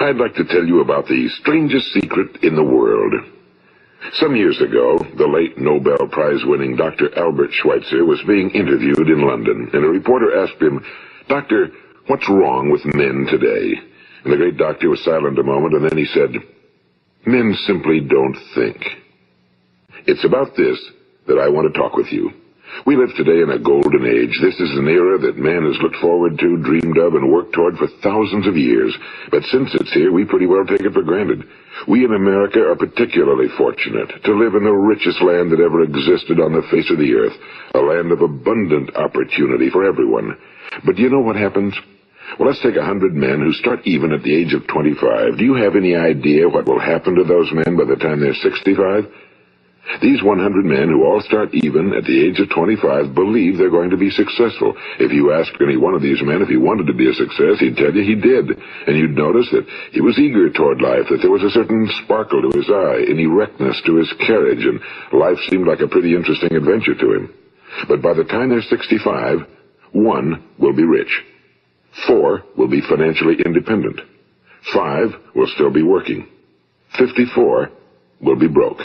I'd like to tell you about the strangest secret in the world. Some years ago, the late Nobel Prize-winning Dr. Albert Schweitzer was being interviewed in London, and a reporter asked him, "Doctor, what's wrong with men today?" And the great doctor was silent a moment, and then he said, "Men simply don't think." It's about this that I want to talk with you. We live today in a golden age. This is an era that man has looked forward to, dreamed of, and worked toward for thousands of years. But since it's here, we pretty well take it for granted. We in America are particularly fortunate to live in the richest land that ever existed on the face of the earth, a land of abundant opportunity for everyone. But do you know what happens? Well, let's take 100 men who start even at the age of 25. Do you have any idea what will happen to those men by the time they're 65? These 100 men who all start even at the age of 25 believe they're going to be successful. If you asked any one of these men if he wanted to be a success, he'd tell you he did. And you'd notice that he was eager toward life, that there was a certain sparkle to his eye, an erectness to his carriage, and life seemed like a pretty interesting adventure to him. But by the time they're 65, 1 will be rich. 4 will be financially independent. 5 will still be working. 54 will be broke.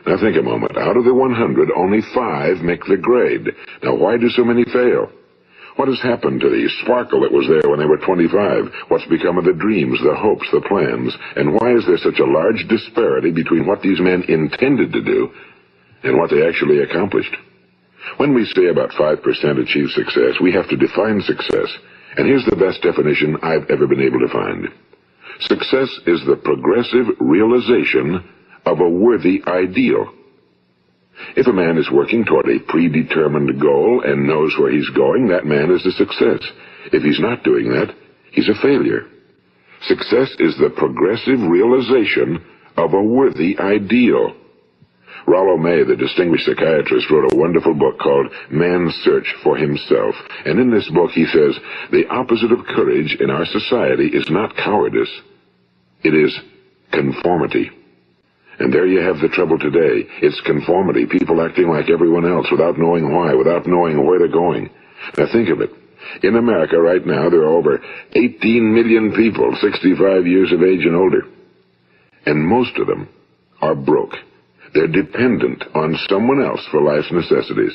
Now think a moment. Out of the 100, only 5 make the grade. Now why do so many fail? What has happened to the sparkle that was there when they were 25? What's become of the dreams, the hopes, the plans? And why is there such a large disparity between what these men intended to do and what they actually accomplished? When we say about 5% achieve success, we have to define success. And here's the best definition I've ever been able to find. Success is the progressive realization of a worthy ideal. If a man is working toward a predetermined goal and knows where he's going, that man is a success. If he's not doing that, he's a failure. Success is the progressive realization of a worthy ideal. Rollo May, the distinguished psychiatrist, wrote a wonderful book called Man's Search for Himself. And in this book he says, the opposite of courage in our society is not cowardice. It is conformity. And there you have the trouble today. It's conformity, people acting like everyone else without knowing why, without knowing where they're going. Now think of it. In America right now, there are over 18 million people 65 years of age and older. And most of them are broke. They're dependent on someone else for life's necessities.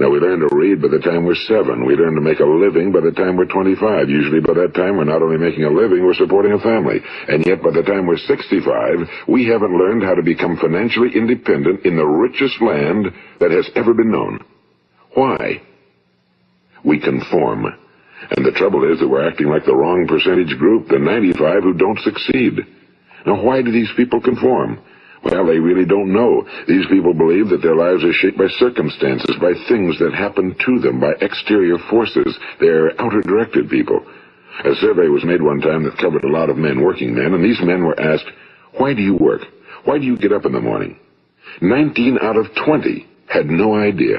Now, we learn to read by the time we're 7. We learn to make a living by the time we're 25. Usually by that time, we're not only making a living, we're supporting a family. And yet by the time we're 65, we haven't learned how to become financially independent in the richest land that has ever been known. Why? We conform. And the trouble is that we're acting like the wrong percentage group, the 95 who don't succeed. Now, why do these people conform? Well, they really don't know. These people believe that their lives are shaped by circumstances, by things that happen to them, by exterior forces. They're outer-directed people. A survey was made one time that covered a lot of men, working men, and these men were asked, why do you work? Why do you get up in the morning? 19 out of 20 had no idea.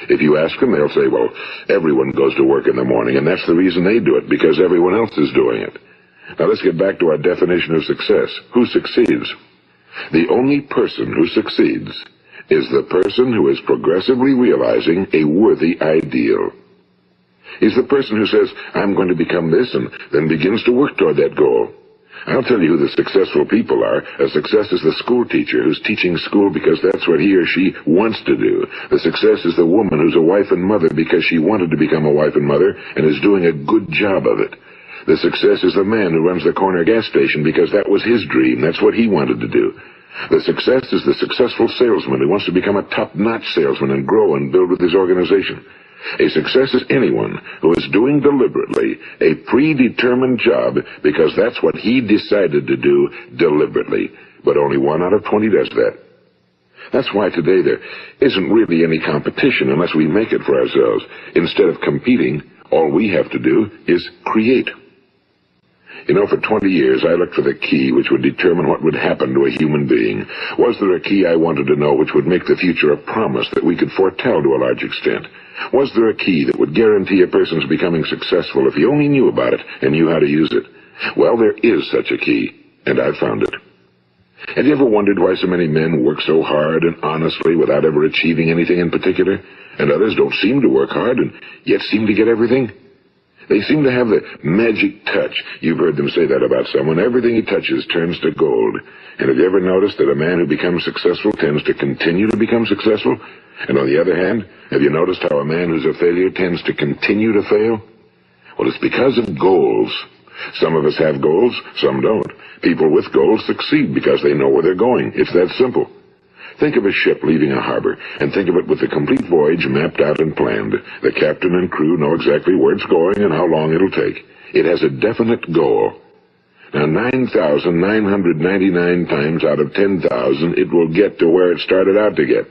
If you ask them, they'll say, well, everyone goes to work in the morning, and that's the reason they do it, because everyone else is doing it. Now let's get back to our definition of success. Who succeeds? The only person who succeeds is the person who is progressively realizing a worthy ideal. He's the person who says, I'm going to become this, and then begins to work toward that goal. I'll tell you who the successful people are. A success is the school teacher who's teaching school because that's what he or she wants to do. The success is the woman who's a wife and mother because she wanted to become a wife and mother and is doing a good job of it. The success is the man who runs the corner gas station because that was his dream. That's what he wanted to do. The success is the successful salesman who wants to become a top-notch salesman and grow and build with his organization. A success is anyone who is doing deliberately a predetermined job because that's what he decided to do deliberately. But only 1 out of 20 does that. That's why today there isn't really any competition unless we make it for ourselves. Instead of competing, all we have to do is create. You know, for 20 years, I looked for the key which would determine what would happen to a human being. Was there a key I wanted to know which would make the future a promise that we could foretell to a large extent? Was there a key that would guarantee a person's becoming successful if he only knew about it and knew how to use it? Well, there is such a key, and I've found it. Have you ever wondered why so many men work so hard and honestly without ever achieving anything in particular, and others don't seem to work hard and yet seem to get everything? They seem to have the magic touch. You've heard them say that about someone. Everything he touches turns to gold. And have you ever noticed that a man who becomes successful tends to continue to become successful? And on the other hand, have you noticed how a man who's a failure tends to continue to fail? Well, it's because of goals. Some of us have goals, some don't. People with goals succeed because they know where they're going. It's that simple. Think of a ship leaving a harbor, and think of it with the complete voyage mapped out and planned. The captain and crew know exactly where it's going and how long it'll take. It has a definite goal. Now, 9,999 times out of 10,000, it will get to where it started out to get.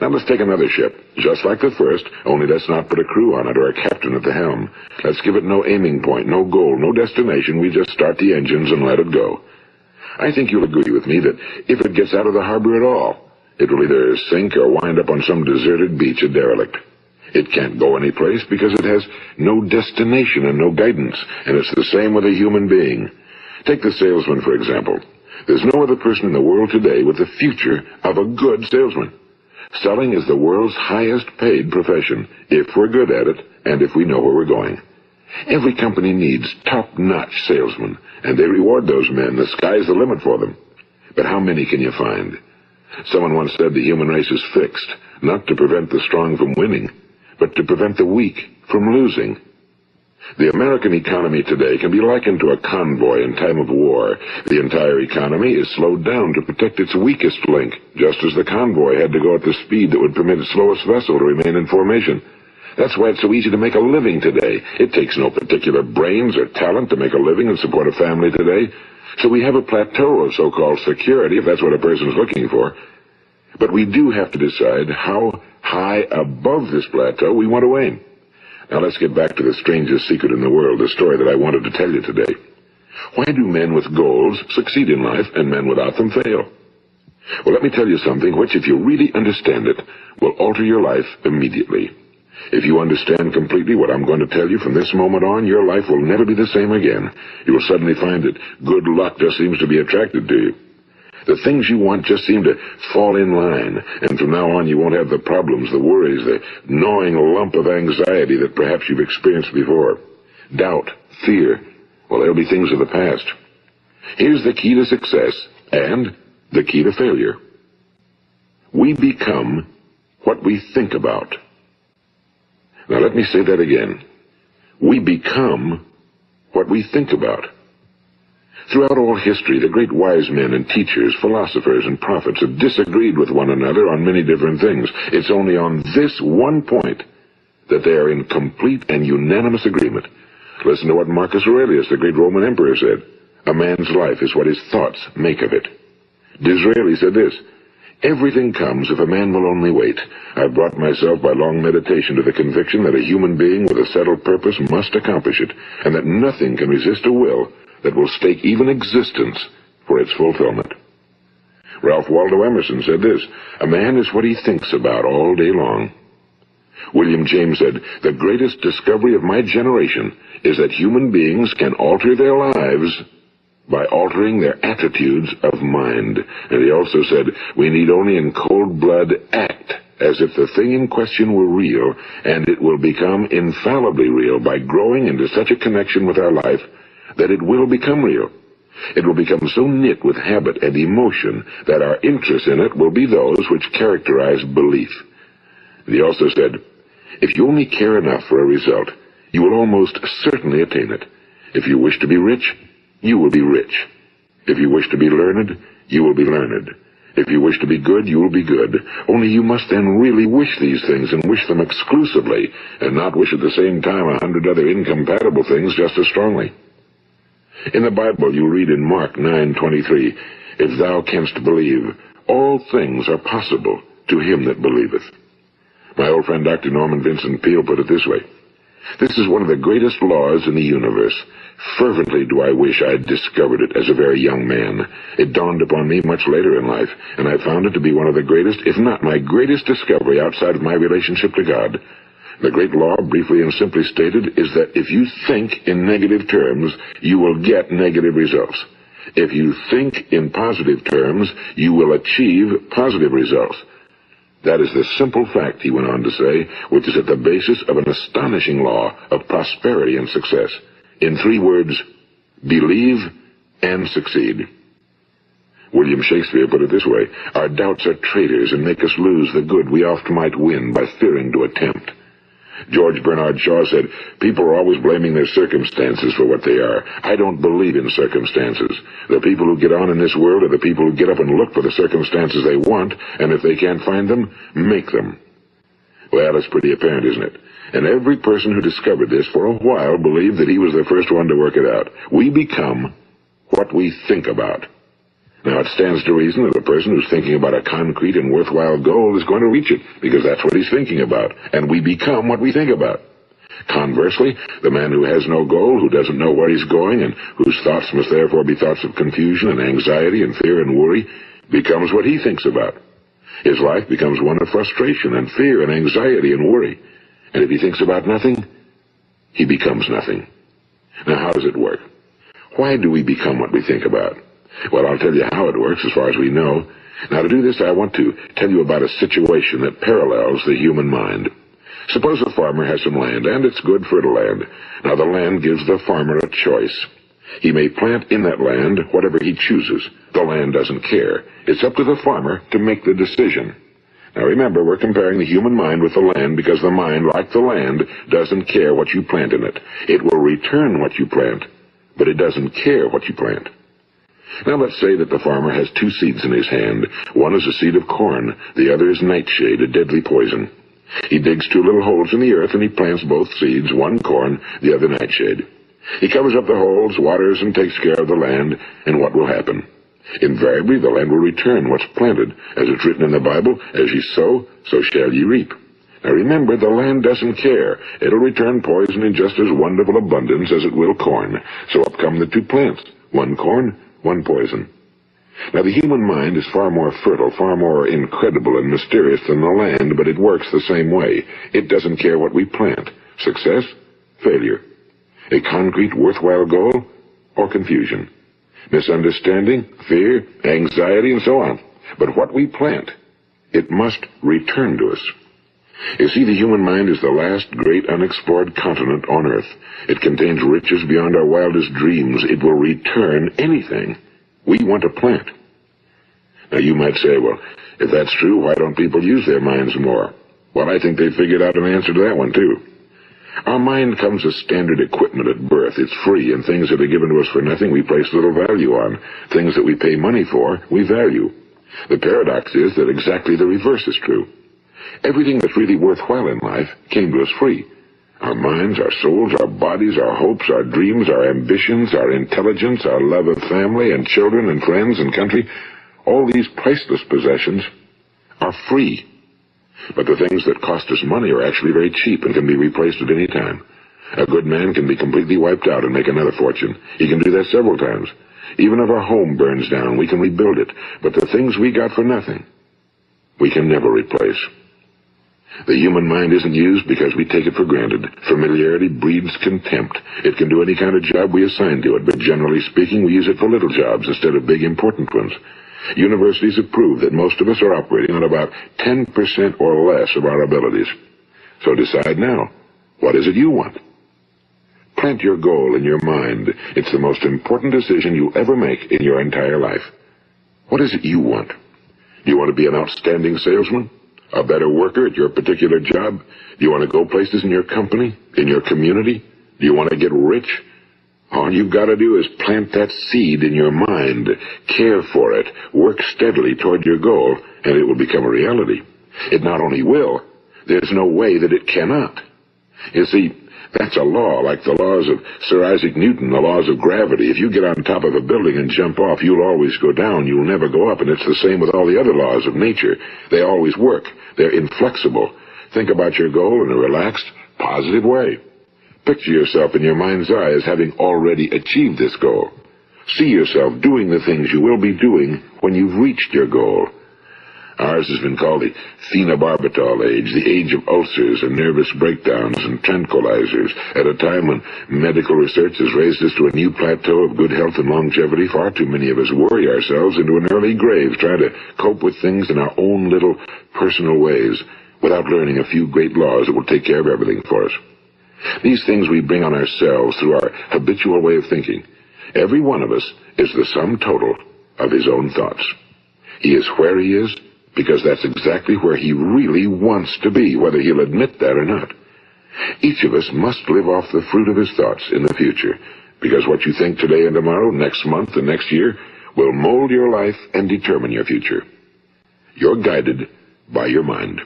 Now, let's take another ship, just like the first, only let's not put a crew on it or a captain at the helm. Let's give it no aiming point, no goal, no destination. We just start the engines and let it go. I think you'll agree with me that if it gets out of the harbor at all, it will either sink or wind up on some deserted beach, a derelict. It can't go anyplace because it has no destination and no guidance, and it's the same with a human being. Take the salesman, for example. There's no other person in the world today with the future of a good salesman. Selling is the world's highest paid profession, if we're good at it and if we know where we're going. Every company needs top-notch salesmen, and they reward those men. The sky's the limit for them. But how many can you find? Someone once said the human race is fixed, not to prevent the strong from winning, but to prevent the weak from losing. The American economy today can be likened to a convoy in time of war. The entire economy is slowed down to protect its weakest link, just as the convoy had to go at the speed that would permit its slowest vessel to remain in formation. That's why it's so easy to make a living today. It takes no particular brains or talent to make a living and support a family today. So we have a plateau of so-called security, if that's what a person's looking for. But we do have to decide how high above this plateau we want to aim. Now let's get back to the strangest secret in the world, the story that I wanted to tell you today. Why do men with goals succeed in life and men without them fail? Well, let me tell you something which, if you really understand it, will alter your life immediately. If you understand completely what I'm going to tell you from this moment on, your life will never be the same again. You will suddenly find that good luck just seems to be attracted to you. The things you want just seem to fall in line, and from now on you won't have the problems, the worries, the gnawing lump of anxiety that perhaps you've experienced before. Doubt, fear, well, they'll be things of the past. Here's the key to success and the key to failure. We become what we think about. Now let me say that again. We become what we think about. Throughout all history, the great wise men and teachers, philosophers and prophets have disagreed with one another on many different things. It's only on this one point that they are in complete and unanimous agreement. Listen to what Marcus Aurelius, the great Roman emperor, said. A man's life is what his thoughts make of it. Disraeli said this. Everything comes if a man will only wait. I've brought myself by long meditation to the conviction that a human being with a settled purpose must accomplish it, and that nothing can resist a will that will stake even existence for its fulfillment. Ralph Waldo Emerson said this, a man is what he thinks about all day long. William James said, the greatest discovery of my generation is that human beings can alter their lives by altering their attitudes of mind. And he also said, we need only in cold blood act as if the thing in question were real, and it will become infallibly real by growing into such a connection with our life that it will become real. It will become so knit with habit and emotion that our interest in it will be those which characterize belief. And he also said, if you only care enough for a result, you will almost certainly attain it. If you wish to be rich, you will be rich. If you wish to be learned, you will be learned. If you wish to be good, you will be good. Only you must then really wish these things and wish them exclusively, and not wish at the same time 100 other incompatible things just as strongly. In the Bible, you read in Mark 9:23, if thou canst believe, all things are possible to him that believeth. My old friend Dr. Norman Vincent Peale put it this way, this is one of the greatest laws in the universe. Fervently do I wish I had discovered it as a very young man. It dawned upon me much later in life, and I found it to be one of the greatest, if not my greatest discovery outside of my relationship to God. The great law, briefly and simply stated, is that if you think in negative terms, you will get negative results. If you think in positive terms, you will achieve positive results. That is the simple fact, he went on to say, which is at the basis of an astonishing law of prosperity and success. In 3 words, believe and succeed. William Shakespeare put it this way: our doubts are traitors and make us lose the good we oft might win by fearing to attempt. George Bernard Shaw said, people are always blaming their circumstances for what they are. I don't believe in circumstances. The people who get on in this world are the people who get up and look for the circumstances they want, and if they can't find them, make them. Well, it's pretty apparent, isn't it? And every person who discovered this for a while believed that he was the first one to work it out. We become what we think about. Now, it stands to reason that a person who's thinking about a concrete and worthwhile goal is going to reach it, because that's what he's thinking about, and we become what we think about. Conversely, the man who has no goal, who doesn't know where he's going, and whose thoughts must therefore be thoughts of confusion and anxiety and fear and worry, becomes what he thinks about. His life becomes one of frustration and fear and anxiety and worry. And if he thinks about nothing, he becomes nothing. Now, how does it work? Why do we become what we think about? Well, I'll tell you how it works as far as we know. Now, to do this, I want to tell you about a situation that parallels the human mind. Suppose a farmer has some land, and it's good fertile land. Now, the land gives the farmer a choice. He may plant in that land whatever he chooses. The land doesn't care. It's up to the farmer to make the decision. Now, remember, we're comparing the human mind with the land because the mind, like the land, doesn't care what you plant in it. It will return what you plant, but it doesn't care what you plant. Now, let's say that the farmer has 2 seeds in his hand. One is a seed of corn. The other is nightshade, a deadly poison. He digs 2 little holes in the earth, and he plants both seeds, one corn, the other nightshade. He covers up the holes, waters, and takes care of the land, and what will happen? Invariably, the land will return what's planted. As it's written in the Bible, as ye sow, so shall ye reap. Now remember, the land doesn't care. It'll return poison in just as wonderful abundance as it will corn. So up come the 2 plants, one corn, one poison. Now, the human mind is far more fertile, far more incredible and mysterious than the land, but it works the same way. It doesn't care what we plant. Success, failure. A concrete, worthwhile goal, or confusion. Misunderstanding, fear, anxiety, and so on. But what we plant, it must return to us. You see, the human mind is the last great unexplored continent on Earth. It contains riches beyond our wildest dreams. It will return anything we want to plant. Now, you might say, well, if that's true, why don't people use their minds more? Well, I think they figured out an answer to that one, too. Our mind comes as standard equipment at birth. It's free, and things that are given to us for nothing we place little value on. Things that we pay money for, we value. The paradox is that exactly the reverse is true. Everything that's really worthwhile in life came to us free. Our minds, our souls, our bodies, our hopes, our dreams, our ambitions, our intelligence, our love of family and children and friends and country, all these priceless possessions are free. But the things that cost us money are actually very cheap and can be replaced at any time. A good man can be completely wiped out and make another fortune. He can do that several times. Even if our home burns down, we can rebuild it. But the things we got for nothing, we can never replace. The human mind isn't used because we take it for granted. Familiarity breeds contempt. It can do any kind of job we assign to it, but generally speaking, we use it for little jobs instead of big, important ones. Universities have proved that most of us are operating on about 10% or less of our abilities. So decide now, what is it you want? Plant your goal in your mind. It's the most important decision you'll ever make in your entire life. What is it you want? Do you want to be an outstanding salesman? A better worker at your particular job? Do you want to go places in your company, in your community? Do you want to get rich? All you've got to do is plant that seed in your mind, care for it, work steadily toward your goal, and it will become a reality. It not only will, there's no way that it cannot. You see, that's a law, like the laws of Sir Isaac Newton, the laws of gravity. If you get on top of a building and jump off, you'll always go down. You'll never go up, and it's the same with all the other laws of nature. They always work. They're inflexible. Think about your goal in a relaxed, positive way. Picture yourself in your mind's eye as having already achieved this goal. See yourself doing the things you will be doing when you've reached your goal. Ours has been called the phenobarbital age, the age of ulcers and nervous breakdowns and tranquilizers, at a time when medical research has raised us to a new plateau of good health and longevity. Far too many of us worry ourselves into an early grave, trying to cope with things in our own little personal ways, without learning a few great laws that will take care of everything for us. These things we bring on ourselves through our habitual way of thinking. Every one of us is the sum total of his own thoughts. He is where he is because that's exactly where he really wants to be, whether he'll admit that or not. Each of us must live off the fruit of his thoughts in the future, because what you think today and tomorrow, next month and next year, will mold your life and determine your future. You're guided by your mind.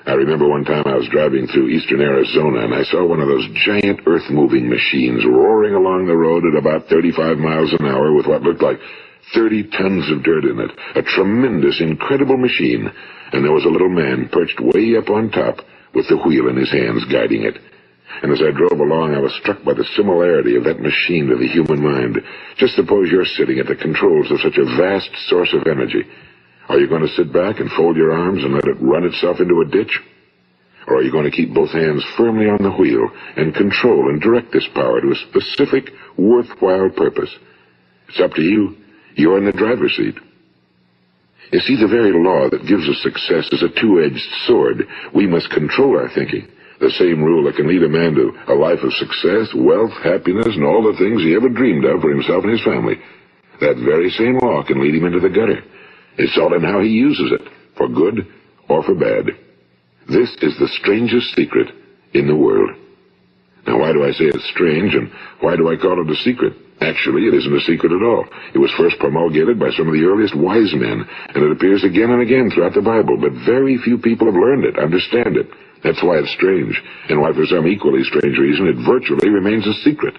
I remember one time I was driving through eastern Arizona, and I saw one of those giant earth-moving machines roaring along the road at about 35 miles an hour with what looked like 30 tons of dirt in it. A tremendous, incredible machine, and there was a little man perched way up on top with the wheel in his hands guiding it. And as I drove along, I was struck by the similarity of that machine to the human mind. Just suppose you're sitting at the controls of such a vast source of energy. Are you going to sit back and fold your arms and let it run itself into a ditch? Or are you going to keep both hands firmly on the wheel and control and direct this power to a specific, worthwhile purpose? It's up to you. You're in the driver's seat. You see, the very law that gives us success is a two-edged sword. We must control our thinking. The same rule that can lead a man to a life of success, wealth, happiness, and all the things he ever dreamed of for himself and his family. That very same law can lead him into the gutter. It's all in how he uses it, for good or for bad. This is the strangest secret in the world. Now, why do I say it's strange, and why do I call it a secret? Actually, it isn't a secret at all. It was first promulgated by some of the earliest wise men, and it appears again and again throughout the Bible, but very few people have learned it, understand it. That's why it's strange, and why for some equally strange reason it virtually remains a secret.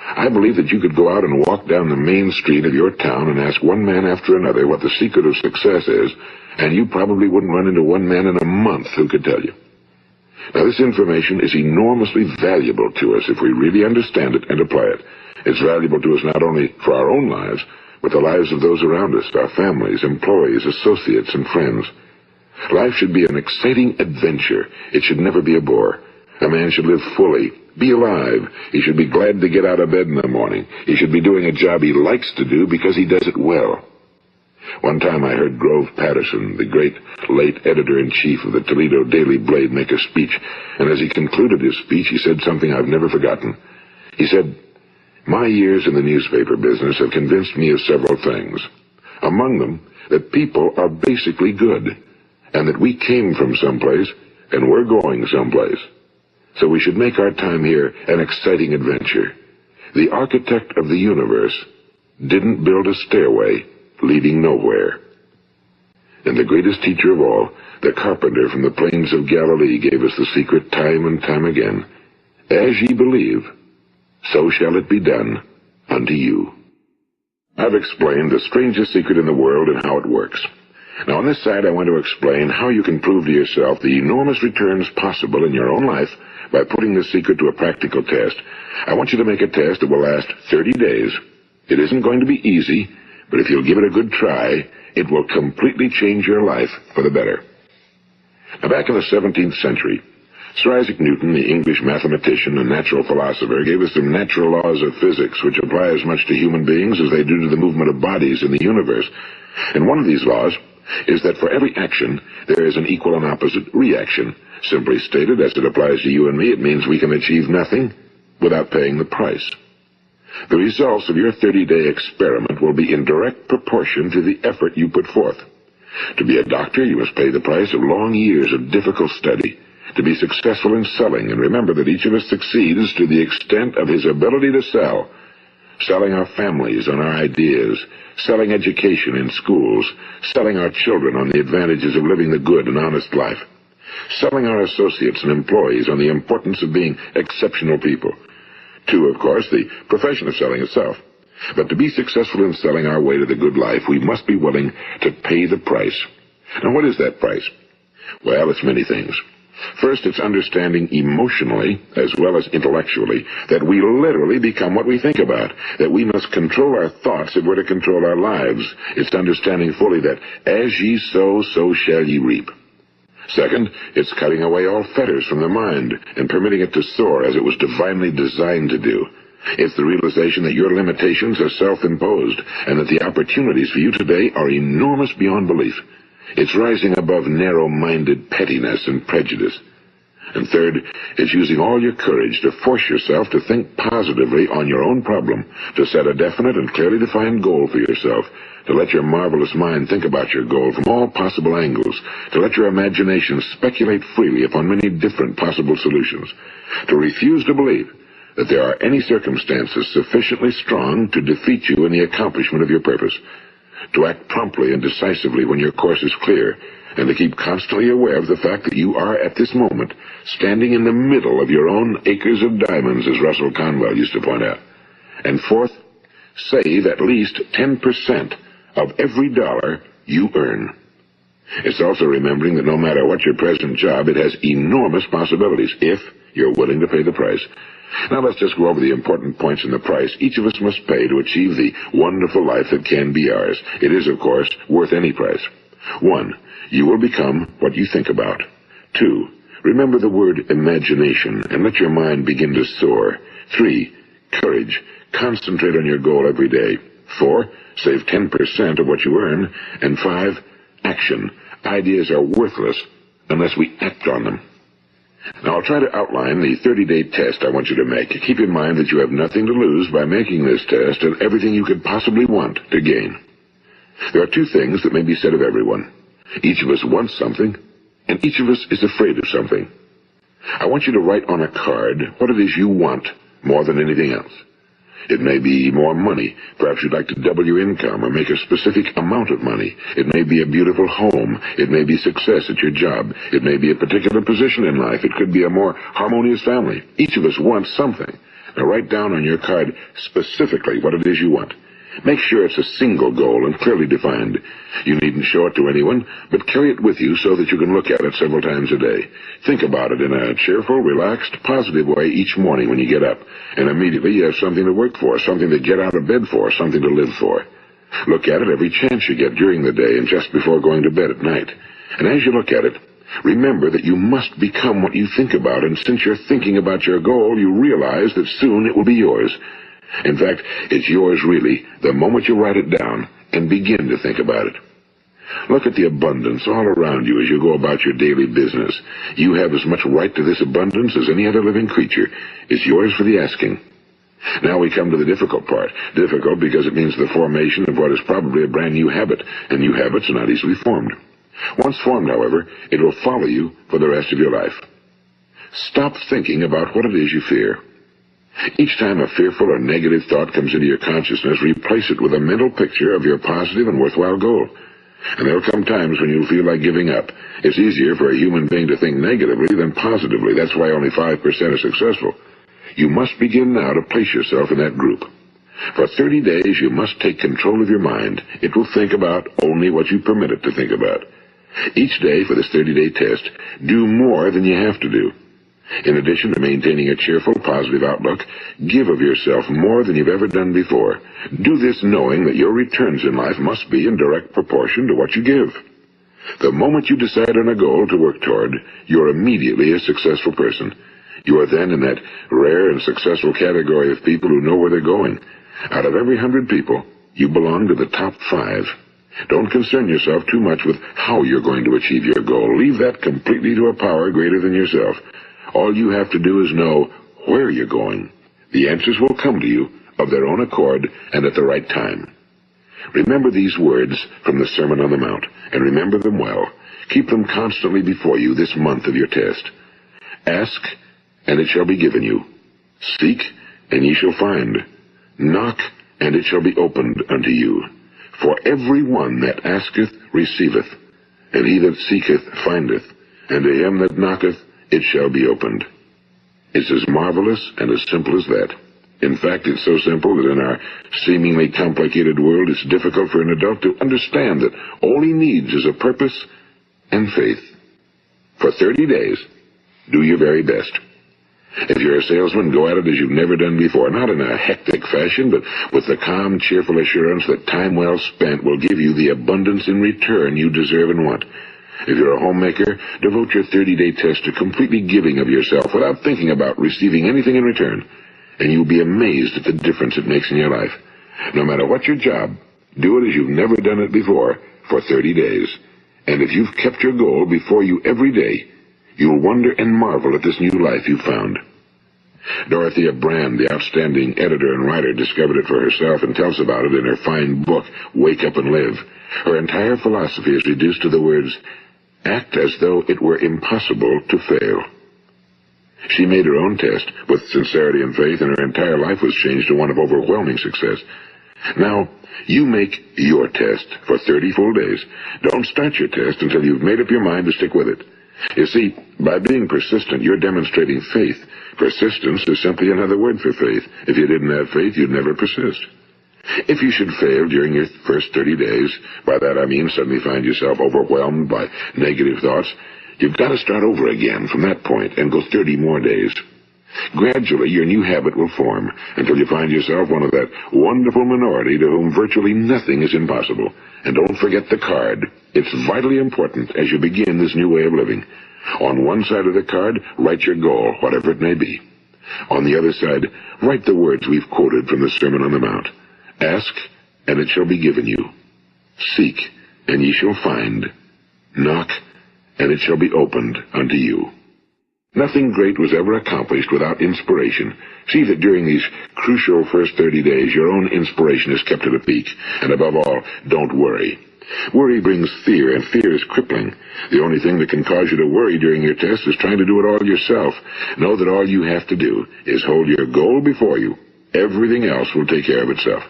I believe that you could go out and walk down the main street of your town and ask one man after another what the secret of success is, and you probably wouldn't run into one man in a month who could tell you. Now, this information is enormously valuable to us if we really understand it and apply it. It's valuable to us not only for our own lives, but the lives of those around us, our families, employees, associates, and friends. Life should be an exciting adventure. It should never be a bore. A man should live fully, be alive. He should be glad to get out of bed in the morning. He should be doing a job he likes to do because he does it well. One time I heard Grove Patterson, the great late editor-in-chief of the Toledo Daily Blade, make a speech, and as he concluded his speech, he said something I've never forgotten. He said, "My years in the newspaper business have convinced me of several things. Among them, that people are basically good, and that we came from someplace, and we're going someplace. So we should make our time here an exciting adventure. The architect of the universe didn't build a stairway leading nowhere." And the greatest teacher of all, the carpenter from the plains of Galilee, gave us the secret time and time again. As ye believe, so shall it be done unto you. I've explained the strangest secret in the world and how it works. Now, on this side, I want to explain how you can prove to yourself the enormous returns possible in your own life by putting this secret to a practical test. I want you to make a test that will last 30 days. It isn't going to be easy, but if you'll give it a good try, it will completely change your life for the better. Now, back in the 17th century, Sir Isaac Newton, the English mathematician and natural philosopher, gave us some natural laws of physics which apply as much to human beings as they do to the movement of bodies in the universe. And one of these laws is that for every action, there is an equal and opposite reaction. Simply stated, as it applies to you and me, it means we can achieve nothing without paying the price. The results of your 30-day experiment will be in direct proportion to the effort you put forth. To be a doctor, you must pay the price of long years of difficult study. To be successful in selling, and remember that each of us succeeds to the extent of his ability to sell. Selling our families on our ideas, selling education in schools, selling our children on the advantages of living the good and honest life, selling our associates and employees on the importance of being exceptional people. To, of course, the profession of selling itself. But to be successful in selling our way to the good life, we must be willing to pay the price. Now, what is that price? Well, it's many things. First, it's understanding emotionally, as well as intellectually, that we literally become what we think about, that we must control our thoughts if we're to control our lives. It's understanding fully that as ye sow, so shall ye reap. Second, it's cutting away all fetters from the mind and permitting it to soar as it was divinely designed to do. It's the realization that your limitations are self-imposed and that the opportunities for you today are enormous beyond belief. It's rising above narrow-minded pettiness and prejudice. And third, it's using all your courage to force yourself to think positively on your own problem, to set a definite and clearly defined goal for yourself, to let your marvelous mind think about your goal from all possible angles, to let your imagination speculate freely upon many different possible solutions, to refuse to believe that there are any circumstances sufficiently strong to defeat you in the accomplishment of your purpose, to act promptly and decisively when your course is clear, and to keep constantly aware of the fact that you are, at this moment, standing in the middle of your own acres of diamonds, as Russell Conwell used to point out. And fourth, save at least 10% of every dollar you earn. It's also remembering that no matter what your present job, it has enormous possibilities, if you're willing to pay the price. Now let's just go over the important points in the price each of us must pay to achieve the wonderful life that can be ours. It is, of course, worth any price. 1. You will become what you think about. 2. Remember the word imagination and let your mind begin to soar. 3. Courage. Concentrate on your goal every day. 4. Save 10% of what you earn. And 5. Action. Ideas are worthless unless we act on them. Now, I'll try to outline the 30-day test I want you to make. Keep in mind that you have nothing to lose by making this test and everything you could possibly want to gain. There are two things that may be said of everyone. Each of us wants something, and each of us is afraid of something. I want you to write on a card what it is you want more than anything else. It may be more money. Perhaps you'd like to double your income or make a specific amount of money. It may be a beautiful home. It may be success at your job. It may be a particular position in life. It could be a more harmonious family. Each of us wants something. Now write down on your card specifically what it is you want. Make sure it's a single goal and clearly defined. You needn't show it to anyone, but carry it with you so that you can look at it several times a day. Think about it in a cheerful, relaxed, positive way each morning when you get up, and immediately you have something to work for, something to get out of bed for, something to live for. Look at it every chance you get during the day and just before going to bed at night. And as you look at it, remember that you must become what you think about, and since you're thinking about your goal, you realize that soon it will be yours. In fact, it's yours really the moment you write it down and begin to think about it. Look at the abundance all around you as you go about your daily business. You have as much right to this abundance as any other living creature. It's yours for the asking. Now we come to the difficult part. Difficult because it means the formation of what is probably a brand new habit, and new habits are not easily formed. Once formed, however, it will follow you for the rest of your life. Stop thinking about what it is you fear. Each time a fearful or negative thought comes into your consciousness, replace it with a mental picture of your positive and worthwhile goal. And there will come times when you'll feel like giving up. It's easier for a human being to think negatively than positively. That's why only 5% are successful. You must begin now to place yourself in that group. For 30 days, you must take control of your mind. It will think about only what you permit it to think about. Each day for this 30-day test, do more than you have to do. In addition to maintaining a cheerful, positive outlook, give of yourself more than you've ever done before. Do this knowing that your returns in life must be in direct proportion to what you give. The moment you decide on a goal to work toward, you're immediately a successful person. You are then in that rare and successful category of people who know where they're going. Out of every 100 people, you belong to the top 5. Don't concern yourself too much with how you're going to achieve your goal. Leave that completely to a power greater than yourself. All you have to do is know where you're going. The answers will come to you of their own accord and at the right time. Remember these words from the Sermon on the Mount, and remember them well. Keep them constantly before you this month of your test. Ask, and it shall be given you. Seek, and ye shall find. Knock, and it shall be opened unto you. For every one that asketh receiveth, and he that seeketh findeth, and to him that knocketh it shall be opened. It's as marvelous and as simple as that. In fact, it's so simple that in our seemingly complicated world, it's difficult for an adult to understand that all he needs is a purpose and faith. For 30 days, Do your very best. If you're a salesman, go at it as you've never done before, not in a hectic fashion, but with the calm, cheerful assurance that time well spent will give you the abundance in return you deserve and want. If you're a homemaker, devote your 30-day test to completely giving of yourself without thinking about receiving anything in return, and you'll be amazed at the difference it makes in your life. No matter what your job, do it as you've never done it before for 30 days. And if you've kept your goal before you every day, you'll wonder and marvel at this new life you've found. Dorothea Brand, the outstanding editor and writer, discovered it for herself and tells about it in her fine book, Wake Up and Live. Her entire philosophy is reduced to the words, act as though it were impossible to fail. She made her own test with sincerity and faith, and her entire life was changed to one of overwhelming success. Now, you make your test for 30 full days. Don't start your test until you've made up your mind to stick with it. You see, by being persistent, you're demonstrating faith. Persistence is simply another word for faith. If you didn't have faith, you'd never persist. If you should fail during your first 30 days, by that I mean suddenly find yourself overwhelmed by negative thoughts, you've got to start over again from that point and go 30 more days. Gradually, your new habit will form until you find yourself one of that wonderful minority to whom virtually nothing is impossible. And don't forget the card. It's vitally important as you begin this new way of living. On one side of the card, write your goal, whatever it may be. On the other side, write the words we've quoted from the Sermon on the Mount. Ask, and it shall be given you. Seek, and ye shall find. Knock, and it shall be opened unto you. Nothing great was ever accomplished without inspiration. See that during these crucial first 30 days, your own inspiration is kept at a peak. And above all, don't worry. Worry brings fear, and fear is crippling. The only thing that can cause you to worry during your test is trying to do it all yourself. Know that all you have to do is hold your goal before you. Everything else will take care of itself.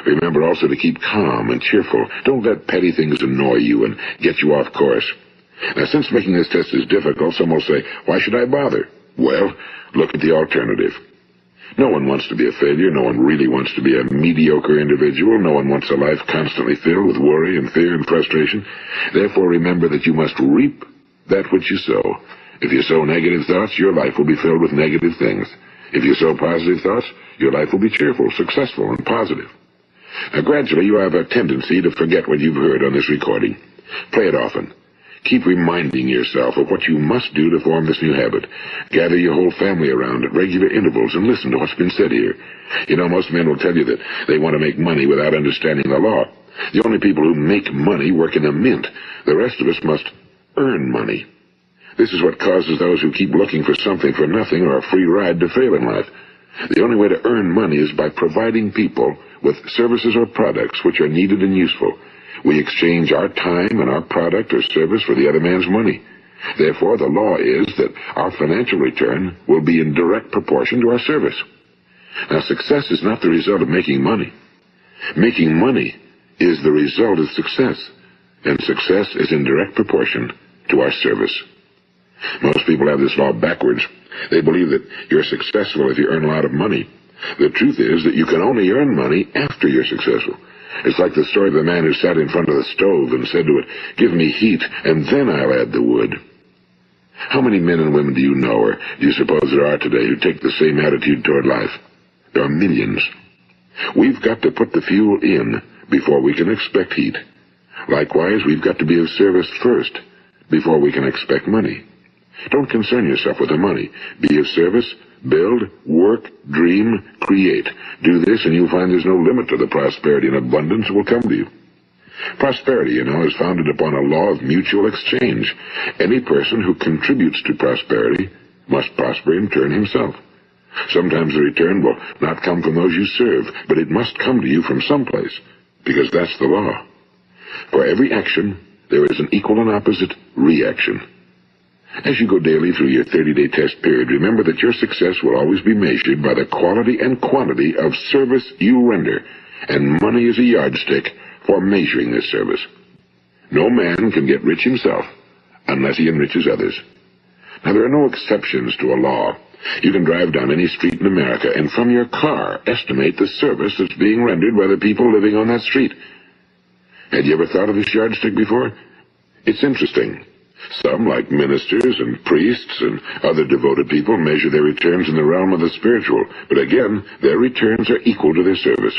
Remember also to keep calm and cheerful. Don't let petty things annoy you and get you off course. Now, since making this test is difficult, some will say, why should I bother? Well, look at the alternative. No one wants to be a failure. No one really wants to be a mediocre individual. No one wants a life constantly filled with worry and fear and frustration. Therefore, remember that you must reap that which you sow. If you sow negative thoughts, your life will be filled with negative things. If you sow positive thoughts, your life will be cheerful, successful, and positive. Now, gradually, you have a tendency to forget what you've heard on this recording. Play it often. Keep reminding yourself of what you must do to form this new habit. Gather your whole family around at regular intervals and listen to what's been said here. You know, most men will tell you that they want to make money without understanding the law. The only people who make money work in a mint. The rest of us must earn money. This is what causes those who keep looking for something for nothing or a free ride to fail in life. The only way to earn money is by providing people with services or products which are needed and useful. We exchange our time and our product or service for the other man's money. Therefore, the law is that our financial return will be in direct proportion to our service. Now, success is not the result of making money. Making money is the result of success, and success is in direct proportion to our service. Most people have this law backwards. They believe that you're successful if you earn a lot of money. The truth is that you can only earn money after you're successful. It's like the story of the man who sat in front of the stove and said to it, give me heat, and then I'll add the wood. How many men and women do you know, or do you suppose there are today, who take the same attitude toward life? There are millions. We've got to put the fuel in before we can expect heat. Likewise, we've got to be of service first before we can expect money. Don't concern yourself with the money. Be of service, build, work, dream, create. Do this, and you'll find there's no limit to the prosperity and abundance that will come to you. Prosperity, you know, is founded upon a law of mutual exchange. Any person who contributes to prosperity must prosper in turn himself. Sometimes the return will not come from those you serve, but it must come to you from someplace, because that's the law. For every action, there is an equal and opposite reaction. As you go daily through your 30-day test period, remember that your success will always be measured by the quality and quantity of service you render, and money is a yardstick for measuring this service. No man can get rich himself unless he enriches others. Now, there are no exceptions to a law. You can drive down any street in America and from your car estimate the service that's being rendered by the people living on that street. Had you ever thought of this yardstick before? It's interesting. Some, like ministers and priests and other devoted people, measure their returns in the realm of the spiritual, but again, their returns are equal to their service.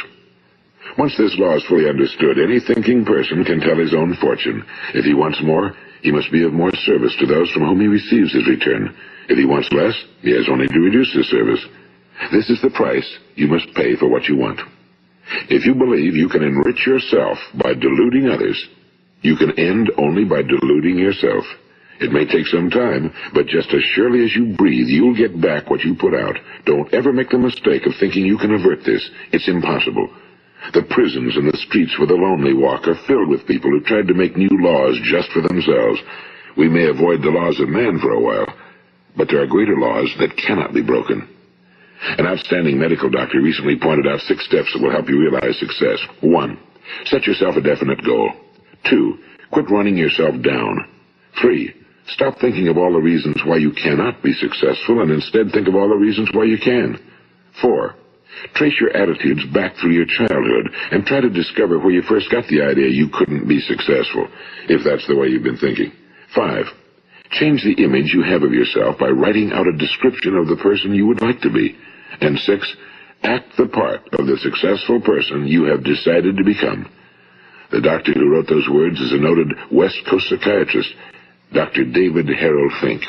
Once this law is fully understood, any thinking person can tell his own fortune. If he wants more, he must be of more service to those from whom he receives his return. If he wants less, he has only to reduce his service. This is the price you must pay for what you want. If you believe you can enrich yourself by deluding others, you can end only by deluding yourself. It may take some time, but just as surely as you breathe, you'll get back what you put out. Don't ever make the mistake of thinking you can avert this. It's impossible. The prisons and the streets where the lonely walk are filled with people who tried to make new laws just for themselves. We may avoid the laws of man for a while, but there are greater laws that cannot be broken. An outstanding medical doctor recently pointed out 6 steps that will help you realize success. 1. Set yourself a definite goal. 2. Quit running yourself down. 3. Stop thinking of all the reasons why you cannot be successful and instead think of all the reasons why you can. 4. Trace your attitudes back through your childhood and try to discover where you first got the idea you couldn't be successful, if that's the way you've been thinking. 5. Change the image you have of yourself by writing out a description of the person you would like to be. And 6. Act the part of the successful person you have decided to become. The doctor who wrote those words is a noted West Coast psychiatrist, Dr. David Harold Fink.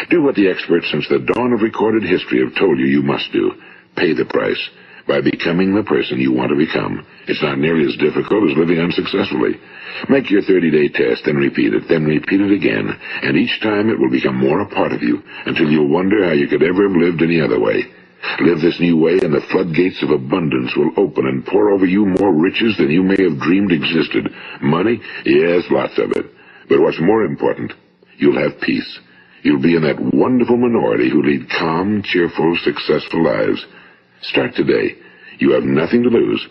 Do what the experts since the dawn of recorded history have told you must do. Pay the price by becoming the person you want to become. It's not nearly as difficult as living unsuccessfully. Make your 30-day test, then repeat it again, and each time it will become more a part of you, until you'll wonder how you could ever have lived any other way. Live this new way, and the floodgates of abundance will open and pour over you more riches than you may have dreamed existed. Money? Yes, lots of it. But what's more important, you'll have peace. You'll be in that wonderful minority who lead calm, cheerful, successful lives. Start today. You have nothing to lose,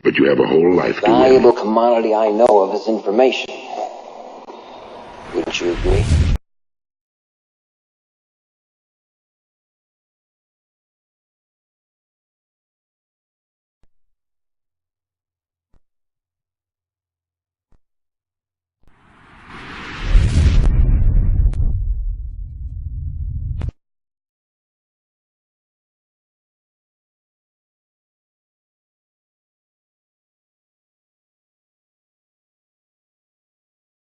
but you have a whole life to win. The valuable commodity I know of is information. Wouldn't you agree?